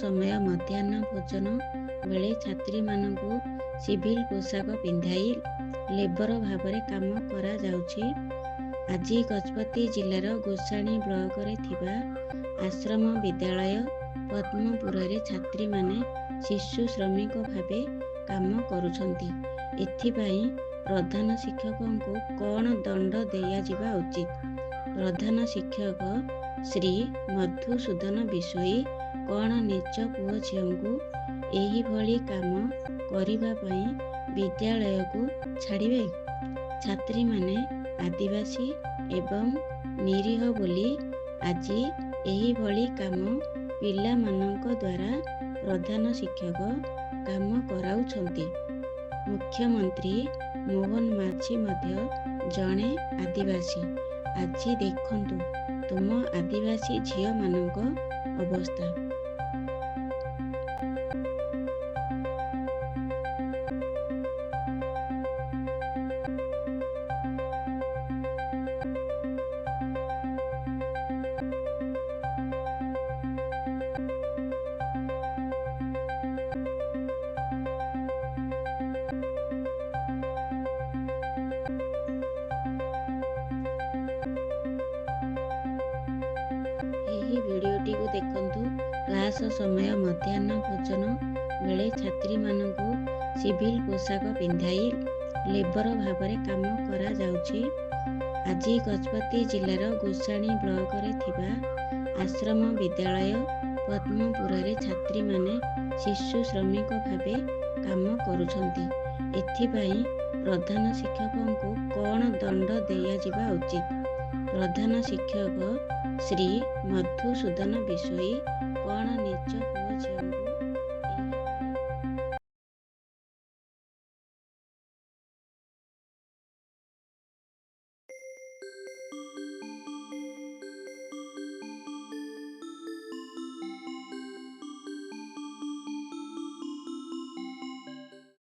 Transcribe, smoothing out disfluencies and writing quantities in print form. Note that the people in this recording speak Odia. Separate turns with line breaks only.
ସମୟ ମଧ୍ୟାହ୍ନ ଭୋଜନ ବେଳେ ଛାତ୍ରୀମାନଙ୍କୁ ସିଭିଲ ପୋଷାକ ପିନ୍ଧାଇ ଲେବର ଭାବରେ କାମ କରାଯାଉଛି। ଆଜି ଗଜପତି ଜିଲ୍ଲାର ଗୋଷାଣୀ ବ୍ଲକରେ ଥିବା ଆଶ୍ରମ ବିଦ୍ୟାଳୟ ପଦ୍ମପୁରରେ ଛାତ୍ରୀମାନେ ଶିଶୁ ଶ୍ରମିକ ଭାବେ କାମ କରୁଛନ୍ତି। ଏଥିପାଇଁ ପ୍ରଧାନ ଶିକ୍ଷକଙ୍କୁ କ'ଣ ଦଣ୍ଡ ଦିଆଯିବା ଉଚିତ? ପ୍ରଧାନ ଶିକ୍ଷକ ଶ୍ରୀ ମଧୁସୂଦନ ବିଷୋୟୀ କ'ଣ ନିଜ ପୁଅ ଝିଅଙ୍କୁ ଏହିଭଳି କାମ କରିବା ପାଇଁ ବିଦ୍ୟାଳୟକୁ ଛାଡ଼ିବେ? ଛାତ୍ରୀମାନେ ଆଦିବାସୀ ଏବଂ ନିରୀହ ବୋଲି ଆଜି ଏହିଭଳି କାମ ପିଲାମାନଙ୍କ ଦ୍ୱାରା ପ୍ରଧାନ ଶିକ୍ଷକ କାମ କରାଉଛନ୍ତି। ମୁଖ୍ୟମନ୍ତ୍ରୀ ମୋହନ ମାଝୀ ମଧ୍ୟ ଜଣେ ଆଦିବାସୀ। ଆଜି ଦେଖନ୍ତୁ ତୁମ ଆଦିବାସୀ ଝିଅମାନଙ୍କ ଅବସ୍ଥା। ଏହି ଭିଡ଼ିଓଟିକୁ ଦେଖନ୍ତୁ। କ୍ଲାସ ସମୟ ମଧ୍ୟାହ୍ନ ଭୋଜନ ବେଳେ ଛାତ୍ରୀମାନଙ୍କୁ ସିଭିଲ ପୋଷାକ ପିନ୍ଧାଇ ଲେବର ଭାବରେ କାମ କରାଯାଉଛି। ଆଜି ଗଜପତି ଜିଲ୍ଲାର ଗୋଷାଣୀ ବ୍ଲକରେ ଥିବା ଆଶ୍ରମ ବିଦ୍ୟାଳୟ ପଦ୍ମପୁରରେ ଛାତ୍ରୀମାନେ ଶିଶୁ ଶ୍ରମିକ ଭାବେ କାମ କରୁଛନ୍ତି। ଏଥିପାଇଁ ପ୍ରଧାନ ଶିକ୍ଷକଙ୍କୁ କ'ଣ ଦଣ୍ଡ ଦିଆଯିବା ଉଚିତ? ପ୍ରଧାନ ଶିକ୍ଷକ ଶ୍ରୀ ମଧୁସୂଦନ ବିଷୋୟୀ କ'ଣ ନିଜ ପୁଅ ଝିଅ